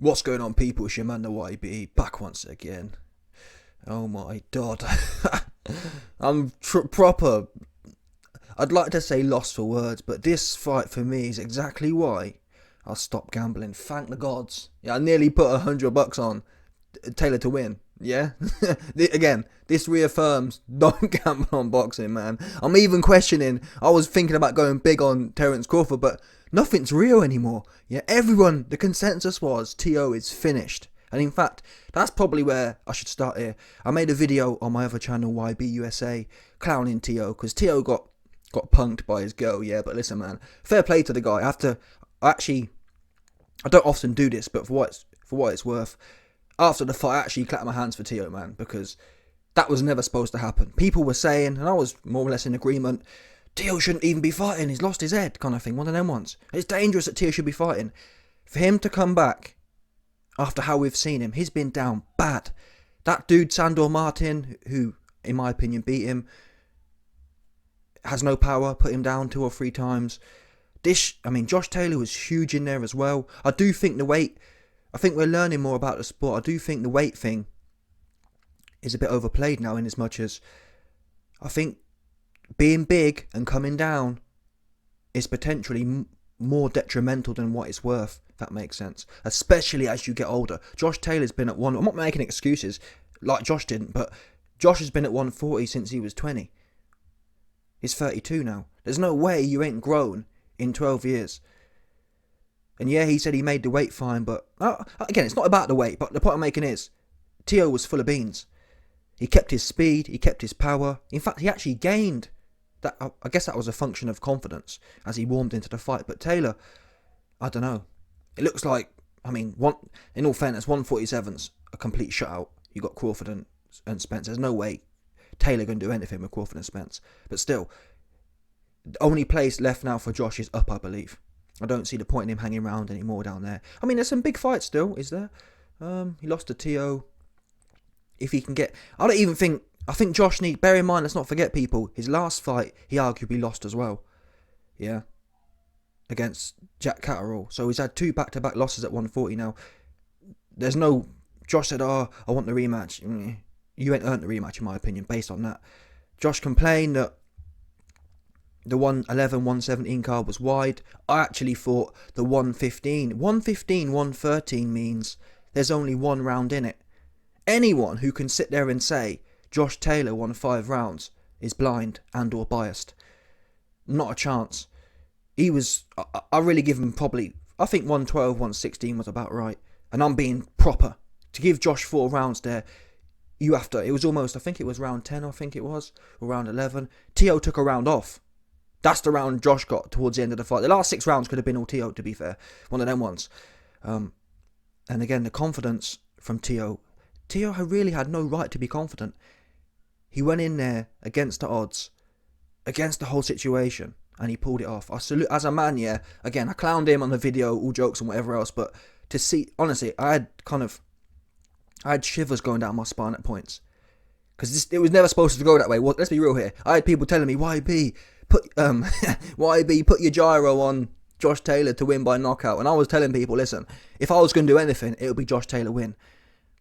What's going on, people? It's your man, the YB, back once again. Oh my god. I'm proper. I'd like to say lost for words, but this fight for me is exactly why I'll stop gambling. Thank the gods. Yeah, I nearly put $100 on Taylor to win. Yeah? Again, this reaffirms don't gamble on boxing, man. I'm even questioning. I was thinking about going big on Terence Crawford, but nothing's real anymore. Yeah, everyone, the consensus was T.O. is finished. And in fact, that's probably where I should start here. I made a video on my other channel, YB USA, clowning T.O. because T.O. got punked by his girl. Yeah, but listen, man, fair play to the guy. I don't often do this, but for what it's worth, after the fight, I actually clapped my hands for T.O., man, because that was never supposed to happen. People were saying, and I was more or less in agreement, T.O. shouldn't even be fighting, he's lost his head, kind of thing, one of them ones. It's dangerous that T.O. should be fighting. For him to come back, after how we've seen him, he's been down bad. That dude, Sandor Martin, who, in my opinion, beat him, has no power, put him down 2 or 3 times. Josh Taylor was huge in there as well. I do think I think we're learning more about the sport. I do think the weight thing is a bit overplayed now, in as much as I think being big and coming down is potentially more detrimental than what it's worth, if that makes sense. Especially as you get older. Josh Taylor's been at one... I'm not making excuses like Josh didn't, but Josh has been at 140 since he was 20. He's 32 now. There's no way you ain't grown in 12 years. And yeah, he said he made the weight fine, but again, it's not about the weight, but the point I'm making is T.O. was full of beans. He kept his speed, he kept his power. In fact, he actually gained that. I guess that was a function of confidence as he warmed into the fight. But Taylor, I don't know. It looks like, in all fairness, 147's a complete shutout. You got Crawford and Spence. There's no way Taylor going to do anything with Crawford and Spence. But still, the only place left now for Josh is up, I believe. I don't see the point in him hanging around anymore down there. There's some big fights still, is there? He lost to T.O. If he can get... I think Josh needs... Bear in mind, let's not forget, people, his last fight, he arguably lost as well. Yeah. Against Jack Catterall. So he's had 2 back-to-back losses at 140 now. There's no... Josh said, I want the rematch. You ain't earned the rematch, in my opinion, based on that. Josh complained that the 111, 117 card was wide. I actually thought the 115, 113 means there's only 1 round in it. Anyone who can sit there and say Josh Taylor won 5 rounds is blind and or biased. Not a chance. I really give him probably, I think 112, 116 was about right. And I'm being proper. To give Josh 4 rounds there, it was almost, I think it was round 10, or round 11. T.O. took a round off. That's the round Josh got towards the end of the fight. The last 6 rounds could have been all T.O., to be fair. One of them ones. And again, the confidence from T.O. T.O. really had no right to be confident. He went in there against the odds, against the whole situation, and he pulled it off. I salute, as a man, yeah. Again, I clowned him on the video, all jokes and whatever else, but to see, honestly, I had shivers going down my spine at points. Because it was never supposed to go that way. Well, let's be real here. I had people telling me, YB, put your gyro on Josh Taylor to win by knockout. And I was telling people, listen, if I was going to do anything, it would be Josh Taylor win.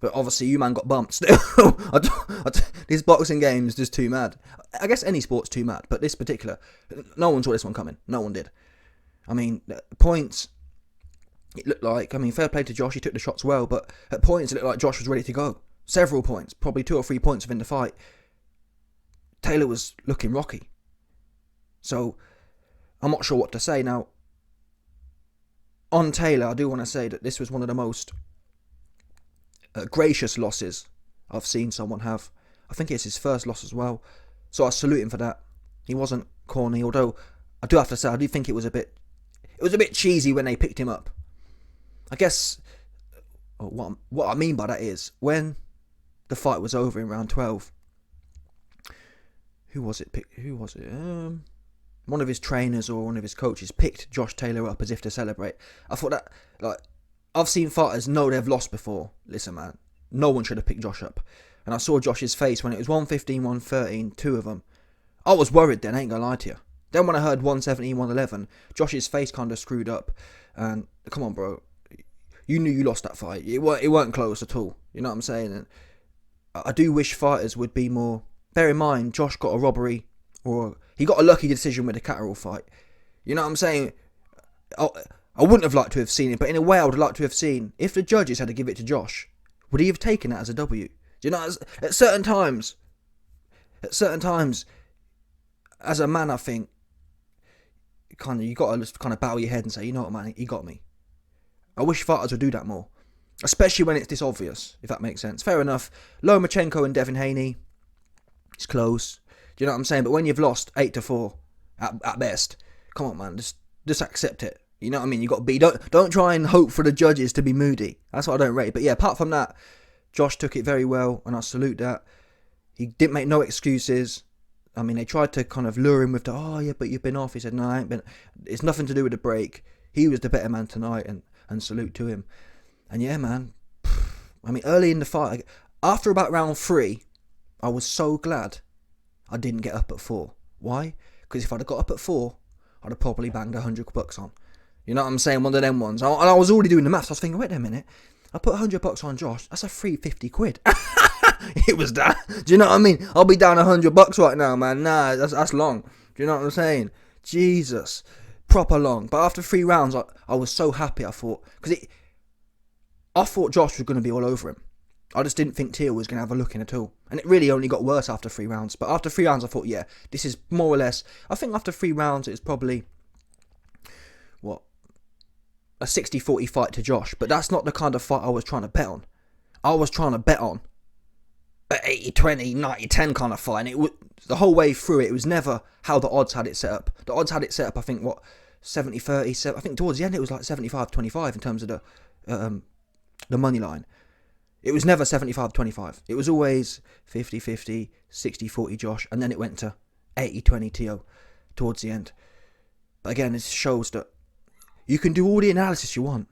But obviously, you man got bumped still. This boxing game is just too mad. I guess any sport's too mad, but this particular, no one saw this one coming. No one did. Points, it looked like, fair play to Josh, he took the shots well, but at points it looked like Josh was ready to go. Several points, probably 2 or 3 points within the fight. Taylor was looking rocky. So, I'm not sure what to say. Now, on Taylor, I do want to say that this was one of the most gracious losses I've seen someone have. I think it's his first loss as well. So I salute him for that. He wasn't corny, although I do have to say, I do think it was a bit cheesy when they picked him up. I guess what I mean by that is, when the fight was over in round 12, who was it? One of his trainers or one of his coaches picked Josh Taylor up as if to celebrate. I thought that, I've seen fighters know they've lost before. Listen, man, no one should have picked Josh up. And I saw Josh's face when it was 115, 113, 2 of them. I was worried then, I ain't gonna lie to you. Then when I heard 117, 111, Josh's face kind of screwed up. And come on, bro. you knew you lost that fight. It weren't close at all. You know what I'm saying? And I do wish fighters would be more. Bear in mind, Josh got a robbery, or he got a lucky decision with the Catterall fight. You know what I'm saying? I wouldn't have liked to have seen it, but in a way I would like to have seen, if the judges had to give it to Josh, would he have taken that as a W? Do you know, at certain times, as a man, I think, you got to just kind of bow your head and say, you know what, man, he got me. I wish fighters would do that more, especially when it's this obvious, if that makes sense. Fair enough, Lomachenko and Devin Haney, it's close. Do you know what I'm saying? But when you've lost 8-4 at best, come on, man, just accept it. You know what I mean? You got to be. Don't try and hope for the judges to be moody. That's what I don't rate. But yeah, apart from that, Josh took it very well, and I salute that. He didn't make no excuses. I mean, they tried to kind of lure him with the, oh yeah, but you've been off. He said, no, I ain't been. It's nothing to do with the break. He was the better man tonight, and salute to him. And yeah, man. I mean, early in the fight, after about round 3, I was so glad I didn't get up at 4. Why? Because if I'd have got up at 4, I'd have probably banged $100 on. You know what I'm saying? One of them ones. And I was already doing the maths. I was thinking, wait a minute. I put $100 on Josh. That's a free 50 quid. It was that. Do you know what I mean? I'll be down $100 right now, man. Nah, that's long. Do you know what I'm saying? Jesus. Proper long. But after 3 rounds, I was so happy, I thought. Because I thought Josh was going to be all over him. I just didn't think Teal was going to have a look in at all. And it really only got worse after 3 rounds. But after 3 rounds, I thought, yeah, this is more or less... I think after 3 rounds, it was probably... What? A 60-40 fight to Josh. But that's not the kind of fight I was trying to bet on. I was trying to bet on an 80-20, 90-10 kind of fight. And the whole way through it was never how the odds had it set up. The odds had it set up, I think, 70-30. I think towards the end it was like 75-25 in terms of the money line. It was never 75-25. It was always 50-50, 60-40 Josh, and then it went to 80-20 Teo towards the end. But again, it shows that you can do all the analysis you want.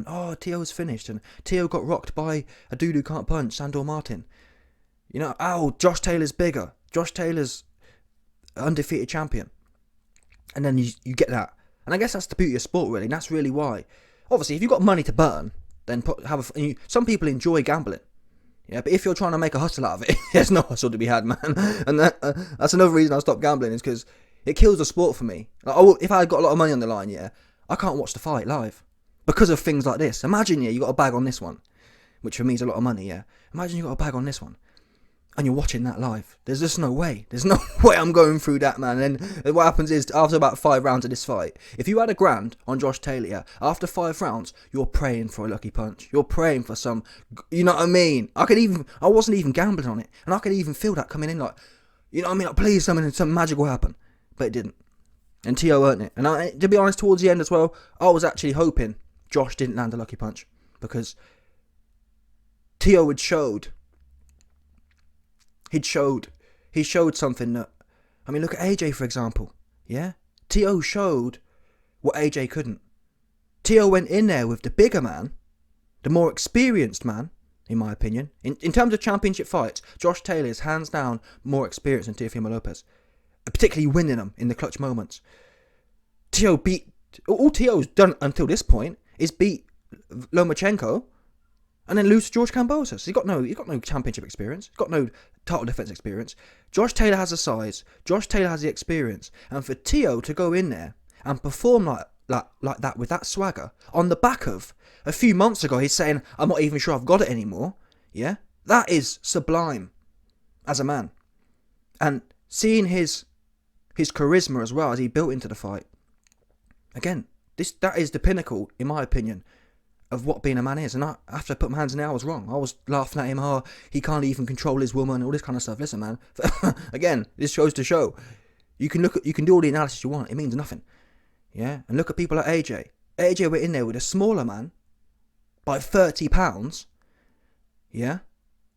Oh, Teo's finished, and Teo got rocked by a dude who can't punch, Sandor Martin. You know, Josh Taylor's bigger. Josh Taylor's undefeated champion. And then you get that. And I guess that's the beauty of sport, really, and that's really why. Obviously, if you've got money to burn, then some people enjoy gambling. Yeah, but if you're trying to make a hustle out of it, there's no hustle to be had, man. And that's another reason I stopped gambling, is because it kills the sport for me. Like, if I had got a lot of money on the line, yeah, I can't watch the fight live because of things like this. Imagine, yeah, you got a bag on this one, which for me is a lot of money, yeah. Imagine you got a bag on this one, and you're watching that live. There's just no way. There's no way I'm going through that, man. And then what happens is, after about 5 rounds of this fight, if you had $1,000 on Josh Taylor, yeah, after 5 rounds, you're praying for a lucky punch. You're praying for some, you know what I mean? I wasn't even gambling on it, and I could even feel that coming in, like, you know what I mean? Like, please, something magical happen. But it didn't. And Teo earned it. And to be honest, towards the end as well, I was actually hoping Josh didn't land a lucky punch, because Teo had showed something that, I mean, look at AJ, for example. Yeah? Teo showed what AJ couldn't. Teo went in there with the bigger man, the more experienced man, in my opinion. In terms of championship fights, Josh Taylor is hands down more experienced than Teofimo Lopez, particularly winning them in the clutch moments. All Teo's done until this point is beat Lomachenko and then lose to George Kambosos. He's got no championship experience. He's got no title defense experience. Josh Taylor has the size. Josh Taylor has the experience. And for Teo to go in there and perform like that with that swagger on the back of a few months ago, he's saying, I'm not even sure I've got it anymore. Yeah, that is sublime as a man. And seeing his charisma as well as he built into the fight. Again, that is the pinnacle, in my opinion, of what being a man is. And after I put my hands in there, I was wrong. I was laughing at him, he can't even control his woman, all this kind of stuff. Listen, man, again, this shows to show. You can do all the analysis you want. It means nothing. Yeah? And look at people like AJ. AJ went in there with a smaller man by 30 pounds. Yeah?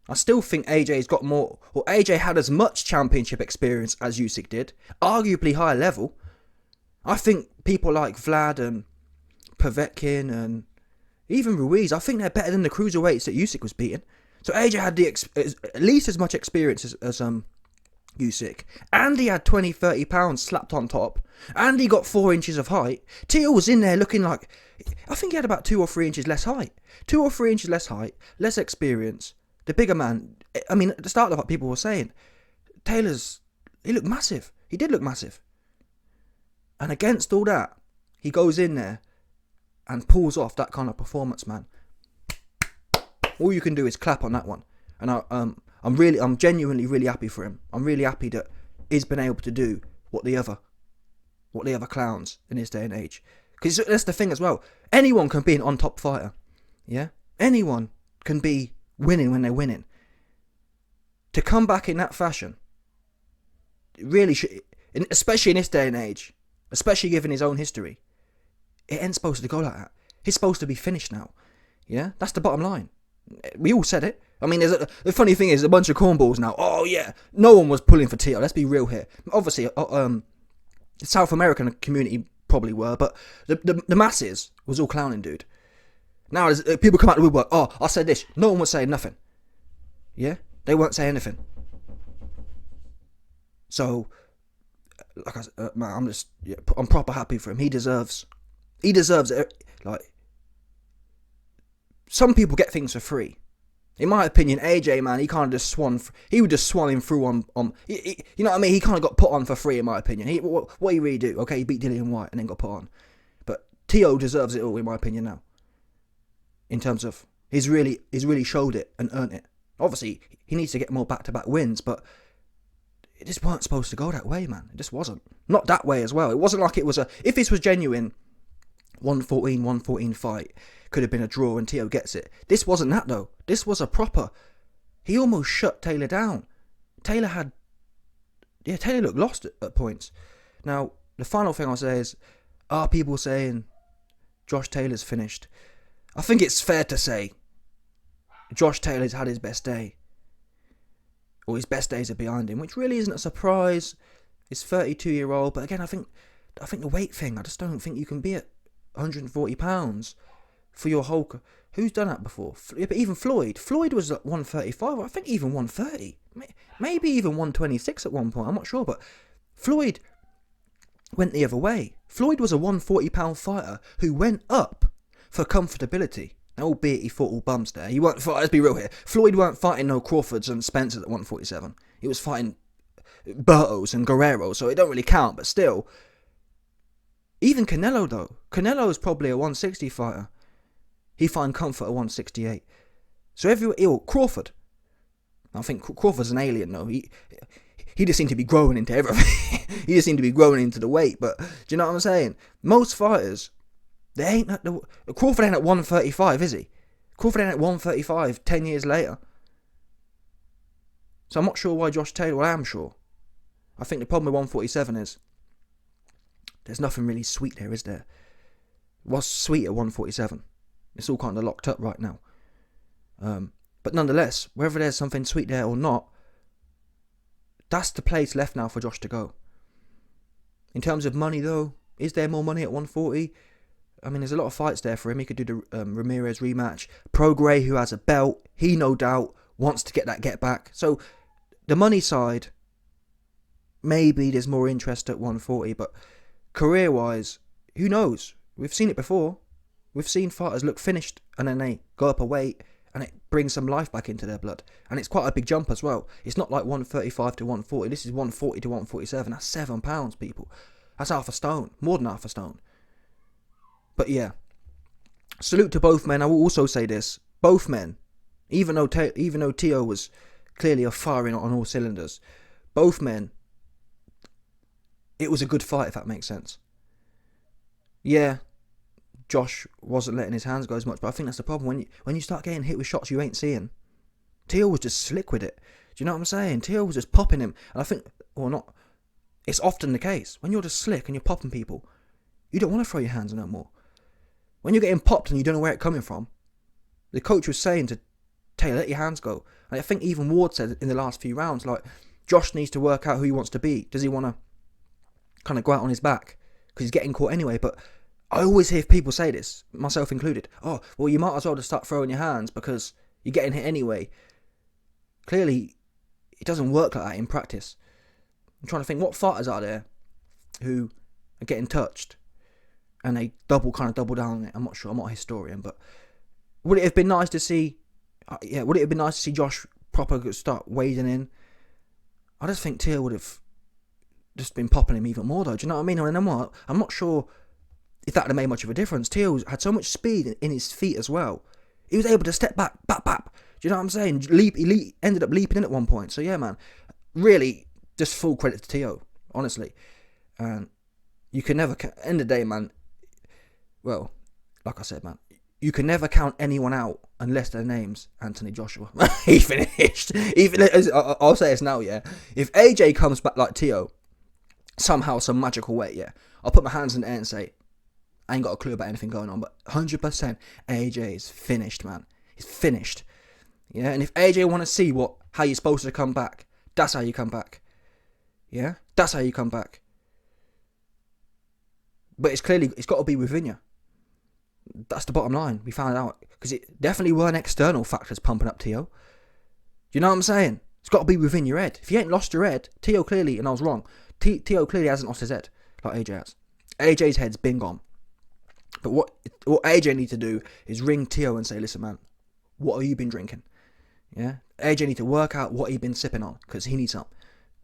I still think AJ's got more, or AJ had as much championship experience as Usyk did, arguably higher level. I think people like Vlad and Povetkin and even Ruiz, I think they're better than the cruiserweights that Usyk was beating. So AJ had at least as much experience as Usyk. And he had 20, 30 pounds slapped on top. And he got 4 inches of height. Teo was in there looking like... I think he had about 2 or 3 inches less height. 2 or 3 inches less height, less experience. The bigger man... I mean, at the start of what people were saying, he looked massive. He did look massive. And against all that, he goes in there and pulls off that kind of performance, man. All you can do is clap on that one. And I'm genuinely really happy for him. I'm really happy that he's been able to do what the other clowns in this day and age. Because that's the thing as well. Anyone can be an on-top fighter. Yeah? Anyone can be winning when they're winning. To come back in that fashion, it really should, especially in this day and age, especially given his own history, it ain't supposed to go like that. He's supposed to be finished now. Yeah? That's the bottom line. We all said it. I mean, the funny thing is, a bunch of cornballs now. Oh, yeah. No one was pulling for Teo. Let's be real here. Obviously, the South American community probably were, but the masses was all clowning, dude. Now, people come out of the woodwork. Oh, I said this. No one was saying nothing. Yeah? They weren't saying anything. So, like I said, man, I'm proper happy for him. He deserves it. Like, some people get things for free. In my opinion, AJ, man, he kind of just swung. He would just swan him through on you know what I mean? He kind of got put on for free, in my opinion. What he really do? Okay, he beat Dillian White and then got put on. But Teo deserves it all, in my opinion, now. In terms of he's really showed it and earned it. Obviously, he needs to get more back-to-back wins, but it just weren't supposed to go that way, man. It just wasn't. Not that way as well. It wasn't like it was if this was genuine, 114 fight could have been a draw and Teo gets it. This wasn't that, though. This was a proper... He almost shut Taylor down. Taylor looked lost at points. Now, the final thing I'll say is, are people saying Josh Taylor's finished? I think it's fair to say Josh Taylor's had his best day. Or his best days are behind him, which really isn't a surprise. He's 32-year-old, but again, I think the weight thing, I just don't think you can be at 140 pounds for your whole... Who's done that before? But even Floyd was at 135, I think even 130. Maybe even 126 at one point, I'm not sure, but Floyd went the other way. Floyd was a 140-pound fighter who went up for comfortability. Now, albeit he fought all bums there. He weren't let's be real here. Floyd weren't fighting no Crawfords and Spencers at 147. He was fighting Bertos and Guerrero, so it don't really count, but still. Even Canelo, though. Canelo's probably a 160 fighter. He find comfort at 168. So Crawford. I think Crawford's an alien, though. He just seemed to be growing into everything. He just seemed to be growing into the weight, but do you know what I'm saying? Most fighters... Crawford ain't at 135, is he? Crawford ain't at 135 10 years later. So I'm not sure why Josh Taylor... Well, I am sure. I think the problem with 147 is there's nothing really sweet there, is there? What's sweet at 147? It's all kind of locked up right now. But nonetheless, whether there's something sweet there or not, that's the place left now for Josh to go. In terms of money, though, is there more money at 140? I mean, there's a lot of fights there for him. He could do the Ramirez rematch. Prograis, who has a belt, he no doubt wants to get back. So, the money side, maybe there's more interest at 140, but career-wise, who knows? We've seen it before. We've seen fighters look finished, and then they go up a weight, and it brings some life back into their blood. And it's quite a big jump as well. It's not like 135 to 140. This is 140 to 147. That's 7 pounds, people. That's half a stone. More than half a stone. But yeah, salute to both men. I will also say this: both men, even though Teo was clearly firing on all cylinders, both men, it was a good fight, if that makes sense. Yeah, Josh wasn't letting his hands go as much, but I think that's the problem when you start getting hit with shots you ain't seeing. Teo was just slick with it. Do you know what I'm saying? Teo was just popping him, and I think, or not, it's often the case when you're just slick and you're popping people, you don't want to throw your hands no more. When you're getting popped and you don't know where it's coming from, the coach was saying to Taylor, let your hands go. And I think even Ward said in the last few rounds, like, Josh needs to work out who he wants to be. Does he want to kind of go out on his back? Because he's getting caught anyway. But I always hear people say this, myself included. Oh, well, you might as well just start throwing your hands because you're getting hit anyway. Clearly, it doesn't work like that in practice. I'm trying to think what fighters are there who are getting touched and they double down on it. I'm not sure. I'm not a historian, but would it have been nice to see? Would it have been nice to see Josh proper start wading in? I just think Teo would have just been popping him even more, though. Do you know what I mean? And I'm not sure if that would have made much of a difference. Teo had so much speed in his feet as well. He was able to step back. Do you know what I'm saying? He ended up leaping in at one point. So yeah, man, really, just full credit to Teo, honestly. And you can never, end of the day, man. Well, like I said, man, you can never count anyone out unless their name's Anthony Joshua. He finished. I'll say this now, yeah. If AJ comes back like Teo, somehow, some magical way, yeah, I'll put my hands in the air and say, I ain't got a clue about anything going on, but 100% AJ is finished, man. He's finished. Yeah, and if AJ want to see how you're supposed to come back, that's how you come back. Yeah, that's how you come back. But it's got to be within you. That's the bottom line. We found out because it definitely weren't external factors pumping up Teo. You know what I'm saying? It's got to be within your head. If you ain't lost your head, Teo clearly, and I was wrong, Teo clearly hasn't lost his head like AJ has. AJ's head's been gone. But what AJ needs to do is ring Teo and say, listen, man, what have you been drinking? Yeah? AJ need to work out what he's been sipping on because he needs some.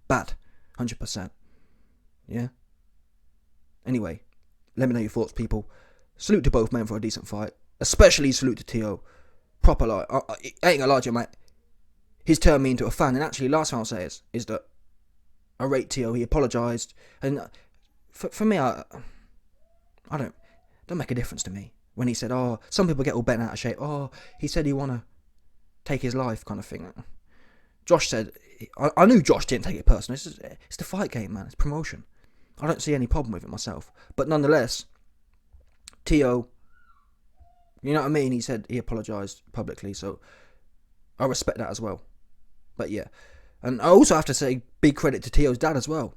Bad. 100%. Yeah? Anyway, let me know your thoughts, people. Salute to both men for a decent fight. Especially salute to Teo. Proper like, I ain't gonna lie to you, mate. He's turned me into a fan. And actually, last thing I'll say is that I rate Teo. He apologised. And for me, I don't make a difference to me. When he said, oh, some people get all bent out of shape. Oh, he said he want to take his life kind of thing. Josh said, I knew Josh didn't take it personally. It's the fight game, man. It's promotion. I don't see any problem with it myself. But nonetheless, Teo, you know what I mean? He said he apologised publicly. So I respect that as well. But yeah. And I also have to say big credit to Teo's dad as well.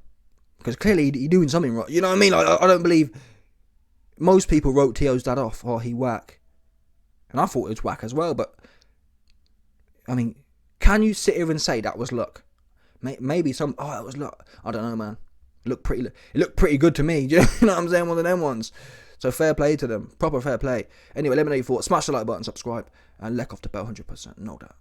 Because clearly he's doing something right. You know what I mean? Like, I don't believe... Most people wrote Teo's dad off. Oh, he whack. And I thought it was whack as well. But, I mean, can you sit here and say that was luck? Maybe that was luck. I don't know, man. It looked pretty good to me. Do you know what I'm saying? One of them ones. So fair play to them. Proper fair play. Anyway, let me know your thoughts. Smash the like button, subscribe, and let off the bell 100%. No doubt.